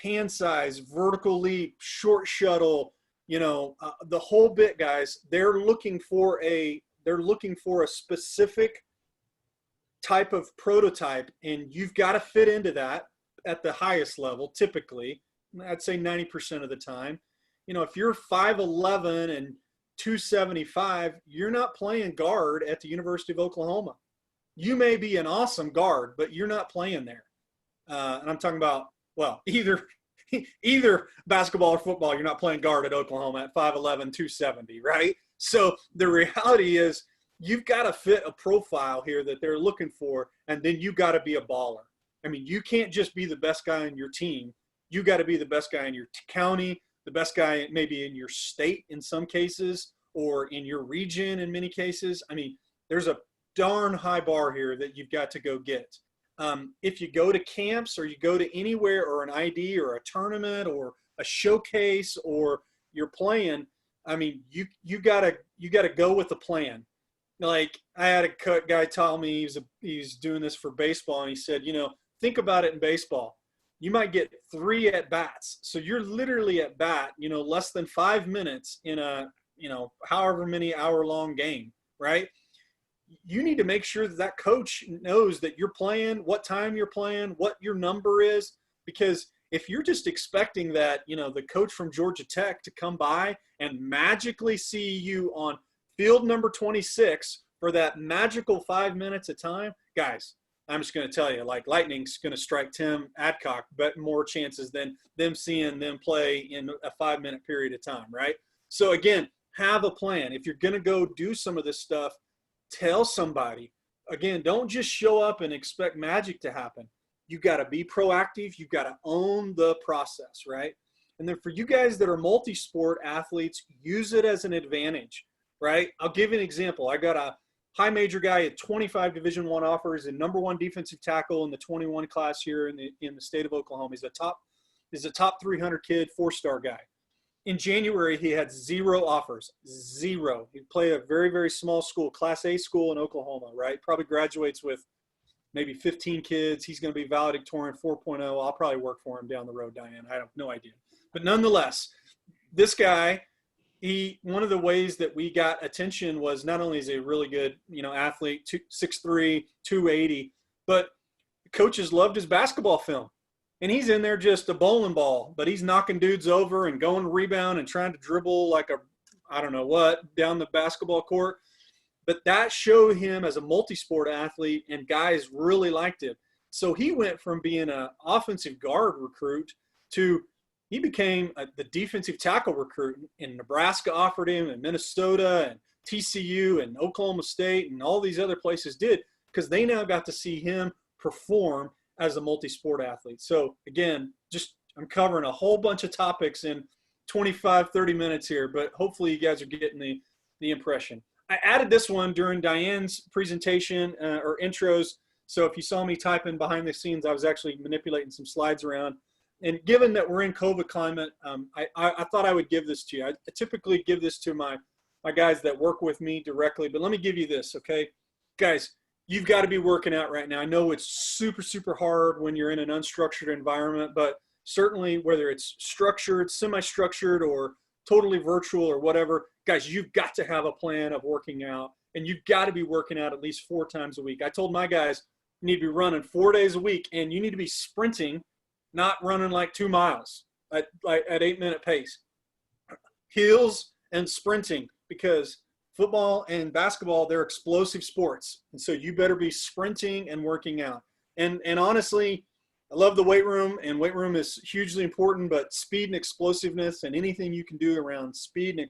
hand size, vertical leap, short shuttle, the whole bit, guys. They're looking for a specific type of prototype, and you've got to fit into that at the highest level, typically. I'd say 90% of the time. If you're 5'11" and 275, you're not playing guard at the University of Oklahoma. You may be an awesome guard, but you're not playing there. And I'm talking about, either basketball or football, you're not playing guard at Oklahoma at 5'11", 270, right? So the reality is you've got to fit a profile here that they're looking for, and then you got to be a baller. I mean, you can't just be the best guy on your team. You got to be the best guy in your county, the best guy maybe in your state in some cases, or in your region in many cases. I mean, there's a darn high bar here that you've got to go get. If you go to camps or you go to anywhere or an ID or a tournament or a showcase or you're playing, I mean, you gotta go with the plan. Like I had a guy tell me he's doing this for baseball, and he said, think about it in baseball. You might get 3 at bats. So you're literally at bat, less than 5 minutes in a, however many hour-long game, right? You need to make sure that coach knows that you're playing, what time you're playing, what your number is, because if you're just expecting that, the coach from Georgia Tech to come by and magically see you on field number 26 for that magical 5 minutes of time, guys, I'm just going to tell you, like lightning's going to strike Tim Adcock, but more chances than them seeing them play in a 5-minute period of time, right? So again, have a plan. If you're going to go do some of this stuff, tell somebody. Again, don't just show up and expect magic to happen. You got to be proactive. You got to own the process, right? And then for you guys that are multi-sport athletes, use it as an advantage, right? I'll give you an example. I got a high major guy at 25 Division I offers and #1 defensive tackle in the 21 class here in the state of Oklahoma. He's a top 300 kid, 4-star guy. In January, he had 0 offers, 0. He played a very, very small school, Class A school in Oklahoma, right? Probably graduates with maybe 15 kids. He's going to be valedictorian 4.0. I'll probably work for him down the road, Diane. I have no idea. But nonetheless, this guy, one of the ways that we got attention was not only is he a really good, athlete, 6'3", 280, but coaches loved his basketball film. And he's in there just a bowling ball, but he's knocking dudes over and going to rebound and trying to dribble like I don't know what, down the basketball court. but that showed him as a multi-sport athlete, and guys really liked him. So he went from being an offensive guard recruit to he became the defensive tackle recruit. And Nebraska offered him, and Minnesota and TCU and Oklahoma State and all these other places did, because they now got to see him perform as a multi-sport athlete. So again, just I'm covering a whole bunch of topics in 25, 30 minutes here, but hopefully you guys are getting the impression. I added this one during Diane's presentation or intros. So if you saw me typing behind the scenes, I was actually manipulating some slides around. And given that we're in COVID climate, I thought I would give this to you. I typically give this to my guys that work with me directly, but let me give you this, okay? Guys, you've got to be working out right now. I know it's super, super hard when you're in an unstructured environment, but certainly whether it's structured, semi-structured, or totally virtual or whatever, guys, you've got to have a plan of working out, and you've got to be working out at least 4 times a week. I told my guys, you need to be running 4 days a week, and you need to be sprinting, not running like 2 miles at 8-minute pace. Heels and sprinting, because football and basketball, they're explosive sports. And so you better be sprinting and working out. And honestly, I love the weight room, and weight room is hugely important, but speed and explosiveness and anything you can do around speed and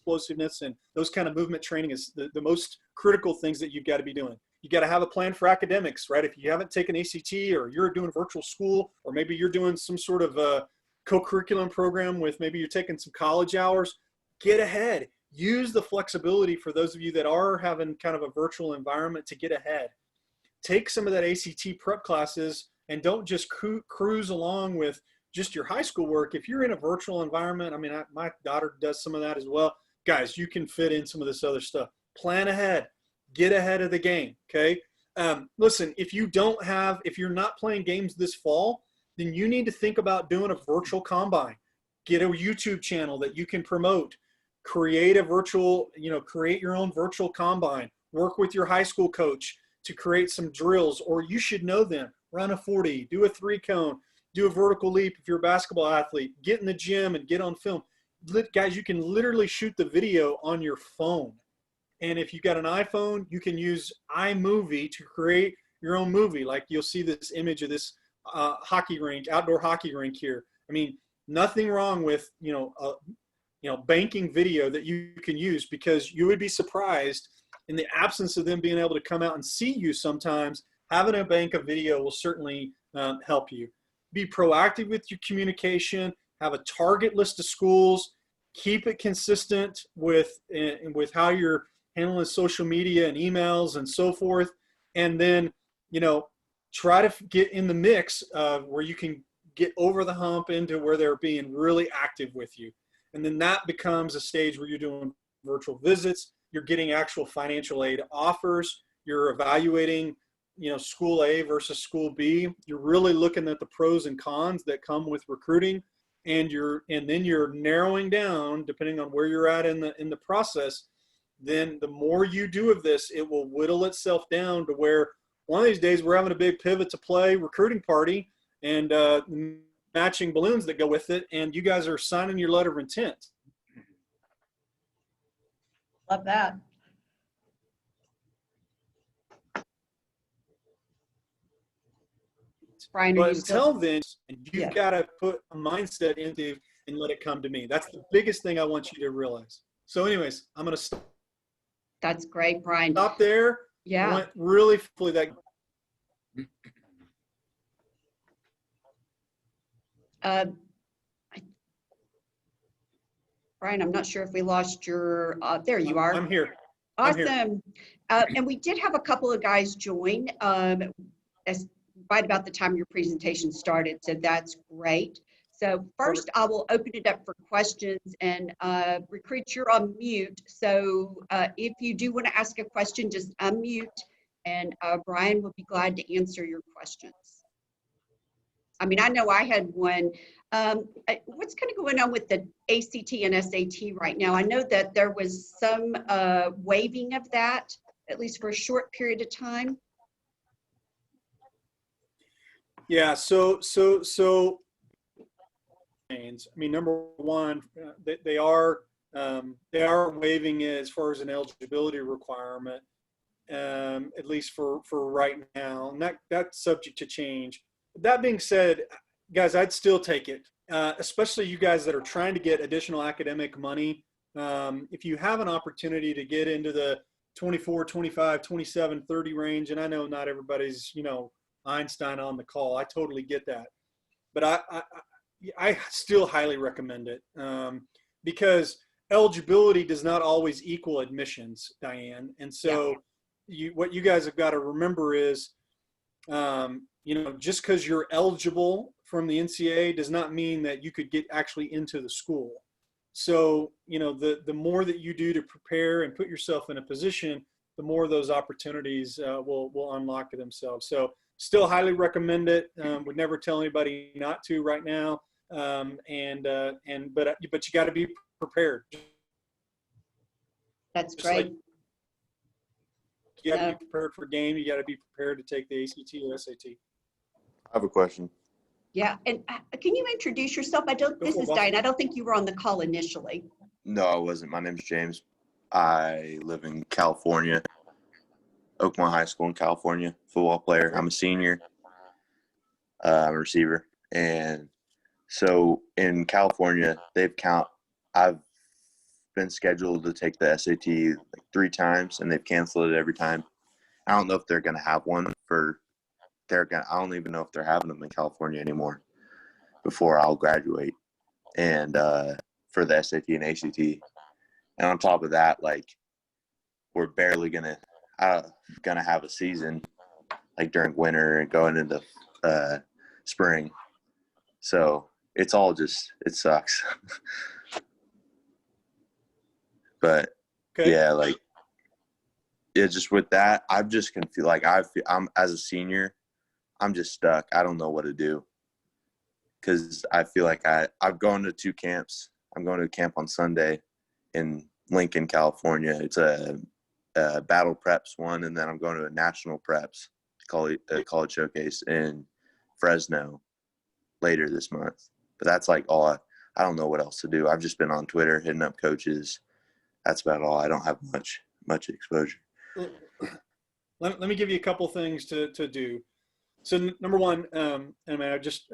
explosiveness and those kind of movement training is the most critical things that you've got to be doing. You got to have a plan for academics, right? If you haven't taken ACT, or you're doing virtual school, or maybe you're doing some sort of co-curriculum program with maybe you're taking some college hours, get ahead. Use the flexibility for those of you that are having kind of a virtual environment to get ahead. Take some of that ACT prep classes, and don't just cruise along with just your high school work. If you're in a virtual environment, I mean, my daughter does some of that as well. Guys, you can fit in some of this other stuff. Plan ahead. Get ahead of the game, okay? Listen, if you're not playing games this fall, then you need to think about doing a virtual combine. Get a YouTube channel that you can promote. Create a virtual, create your own virtual combine. Work with your high school coach to create some drills, or you should know them. Run a 40, do a 3-cone, do a vertical leap if you're a basketball athlete. Get in the gym and get on film. Guys, you can literally shoot the video on your phone. And if you've got an iPhone, you can use iMovie to create your own movie. Like you'll see this image of this hockey rink, outdoor hockey rink here. I mean, nothing wrong with, banking video that you can use, because you would be surprised in the absence of them being able to come out and see you sometimes. Having a bank of video will certainly help you. Be proactive with your communication. Have a target list of schools. Keep it consistent with how you're handling social media and emails and so forth. And then, try to get in the mix of where you can get over the hump into where they're being really active with you. And then that becomes a stage where you're doing virtual visits, you're getting actual financial aid offers, you're evaluating, school A versus school B. You're really looking at the pros and cons that come with recruiting, and then you're narrowing down depending on where you're at in the process. Then the more you do of this, it will whittle itself down to where one of these days we're having a big pivot to play recruiting party and matching balloons that go with it, and you guys are signing your letter of intent. Love that. Bryan, But until then, you've got to put a mindset into and let it come to me. That's the biggest thing I want you to realize. So anyways, I'm going to stop. That's great, Bryan. Stop there. Yeah. I went really fully that. Bryan, I'm not sure if we lost your, there you are. I'm here. Awesome. And we did have a couple of guys join right about the time your presentation started, so that's great. So first, I will open it up for questions, and Recruit, you're on mute. So if you do want to ask a question, just unmute, and Bryan will be glad to answer your questions. I mean, I know I had one. What's kind of going on with the ACT and SAT right now? I know that there was some waiving of that, at least for a short period of time. Yeah, so I mean, number one, they are They are waiving it as far as an eligibility requirement, at least for right now, and that's subject to change. That being said, guys, I'd still take it, especially you guys that are trying to get additional academic money. If you have an opportunity to get into the 24, 25, 27, 30 range, and I know not everybody's, Einstein on the call. I totally get that. But I still highly recommend it, because eligibility does not always equal admissions, Diane. And so what you guys have got to remember is, just because you're eligible from the NCAA does not mean that you could get actually into the school. So, the more that you do to prepare and put yourself in a position, the more those opportunities will unlock themselves. So still highly recommend it. Would never tell anybody not to right now. But you got to be prepared. That's Just great. like you got to be prepared for a game. You got to be prepared to take the ACT or SAT. I have a question. Yeah, and can you introduce yourself? This is Diane. I don't think you were on the call initially. No, I wasn't. My name's James. I live in California, Oakmont High School in California, football player. I'm a senior, I'm a receiver. And so in California, I've been scheduled to take the SAT like 3 times, and they've canceled it every time. I don't know if they're going to have one I don't even know if they're having them in California anymore before I'll graduate, and for the SAT and ACT. And on top of that, like, we're barely gonna have a season like during winter and going into spring. So it's all just, it sucks. But yeah, like, it's just with that, I'm just confused. Like, I'm as a senior, I'm just stuck. I don't know what to do, because I feel like I've gone to 2 camps. I'm going to a camp on Sunday in Lincoln, California. It's a battle preps one, and then I'm going to a national preps college showcase in Fresno later this month. But that's like all I don't know what else to do. I've just been on Twitter hitting up coaches. That's about all. I don't have much exposure. Let me give you a couple things to do. So number one, I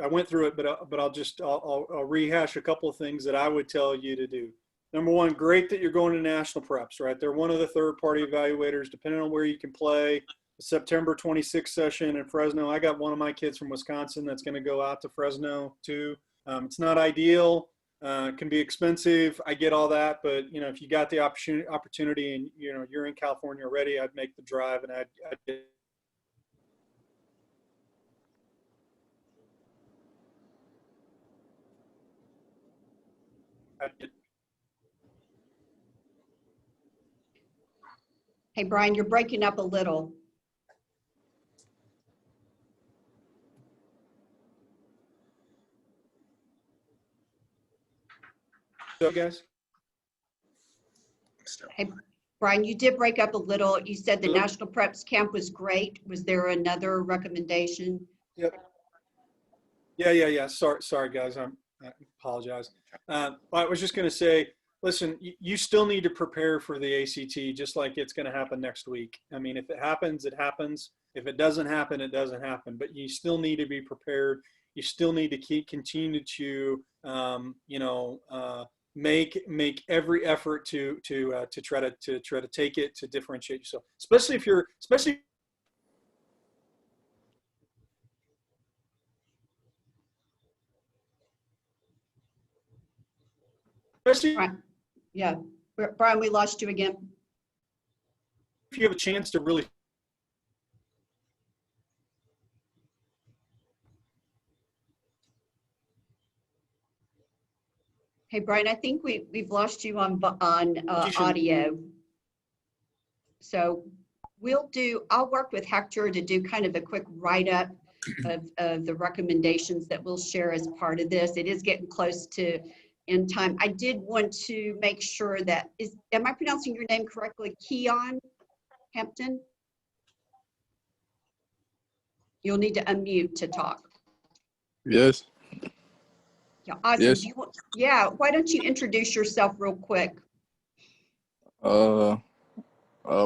went through it, but I'll rehash a couple of things that I would tell you to do. Number one, great that you're going to national preps, right? They're one of the third-party evaluators, depending on where you can play. The September 26th session in Fresno. I got one of my kids from Wisconsin that's going to go out to Fresno too. It's not ideal. It can be expensive. I get all that, but if you got the opportunity and you're in California already, I'd make the drive, and I'd get. Hey, Brian, you're breaking up a little. So, guys. Hey, Brian, you did break up a little. You said the National Preps Camp was great. Was there another recommendation? Yep. Yeah. Sorry, guys. I apologize. I was just going to say, listen, you still need to prepare for the ACT, just like it's going to happen next week. I mean, if it happens, it happens. If it doesn't happen, it doesn't happen. But you still need to be prepared. You still need to continue to, make every effort to try to take it, to differentiate yourself, especially Brian, yeah, Brian, we lost you again. if you have a chance to really. Hey, Brian, I think we've lost you on audio. So I'll work with Hector to do kind of a quick write-up of the recommendations that we'll share as part of this. It is getting close to end time. I did want to make sure that, am I pronouncing your name correctly? Keon Hampton? You'll need to unmute to talk. Yes. Yeah, awesome. Yes. Why don't you introduce yourself real quick? Uh,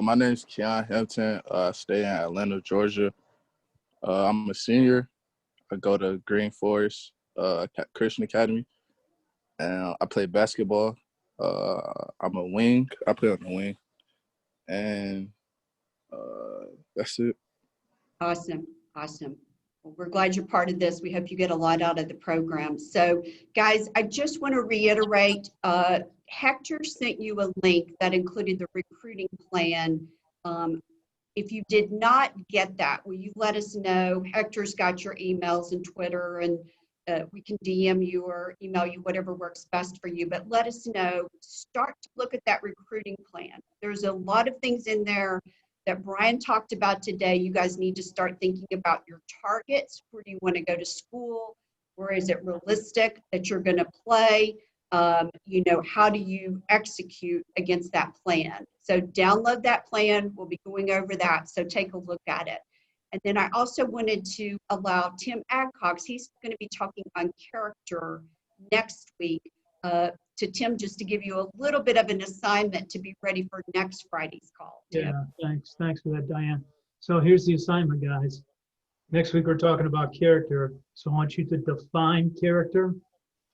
my name is Keon Hampton. I stay in Atlanta, Georgia. I'm a senior. I go to Green Forest Christian Academy, and I play basketball. I'm a wing. I play on the wing, and that's it. Awesome, awesome. Well, we're glad you're part of this. We hope you get a lot out of the program. So guys, I just want to reiterate, Hector sent you a link that included the recruiting plan. If you did not get that, will you let us know? Hector's got your emails and Twitter, and we can DM you or email you, whatever works best for you. But let us know. Start to look at that recruiting plan. There's a lot of things in there that Bryan talked about today. You guys need to start thinking about your targets. Where do you want to go to school? Where is it realistic that you're going to play? You know, how do you execute against that plan? So download that plan. We'll be going over that. So take a look at it. And then I also wanted to allow Tim Adcox, he's going to be talking on character next week, to Tim, just to give you a little bit of an assignment to be ready for next Friday's call. Tim. Yeah, thanks for that, Diane. So here's the assignment, guys. Next week we're talking about character. So I want you to define character.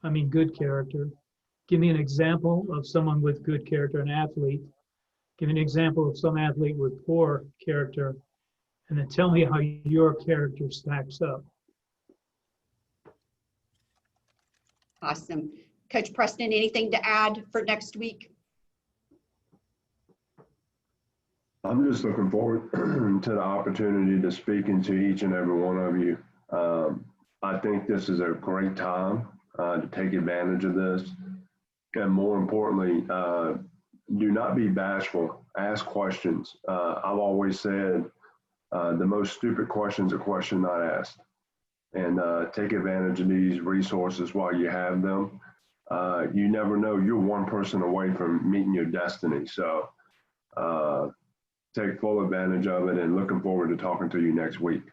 I mean good character. Give me an example of someone with good character, an athlete. Give me an example of some athlete with poor character. And then tell me how your character stacks up. Awesome. Coach Preston, anything to add for next week? I'm just looking forward to the opportunity to speaking to each and every one of you. I think this is a great time to take advantage of this. And more importantly, do not be bashful. Ask questions. I've always said the most stupid questions are questions not asked. And take advantage of these resources while you have them. You never know. You're one person away from meeting your destiny. So take full advantage of it, and looking forward to talking to you next week.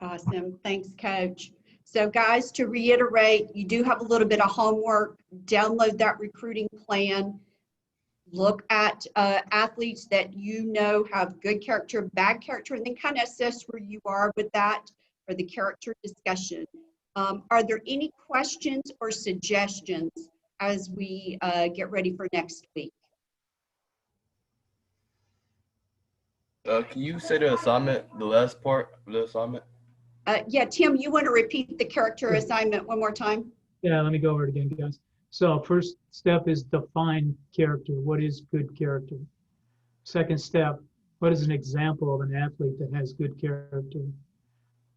Awesome. Thanks, Coach. So guys, to reiterate, you do have a little bit of homework. Download that recruiting plan. Look at athletes that you know have good character, bad character, and then kind of assess where you are with that for the character discussion. Are there any questions or suggestions as we get ready for next week? Can you say the assignment, the last part of the assignment? Yeah, Tim, you want to repeat the character assignment one more time? Yeah, let me go over it again, guys. So first step is define character. What is good character? Second step, what is an example of an athlete that has good character?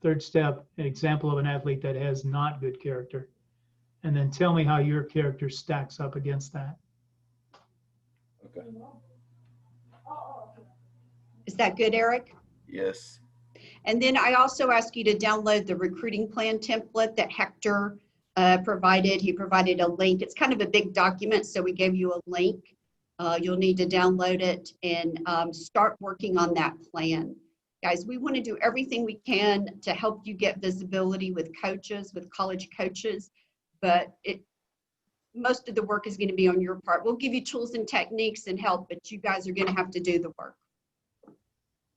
Third step, an example of an athlete that has not good character. And then tell me how your character stacks up against that. Okay. Is that good, Eric? Yes. And then I also ask you to download the recruiting plan template that Hector provided. He provided a link. It's kind of a big document, so we gave you a link. You'll need to download it and start working on that plan. Guys, we want to do everything we can to help you get visibility with coaches, with college coaches, but most of the work is going to be on your part. We'll give you tools and techniques and help, but you guys are going to have to do the work.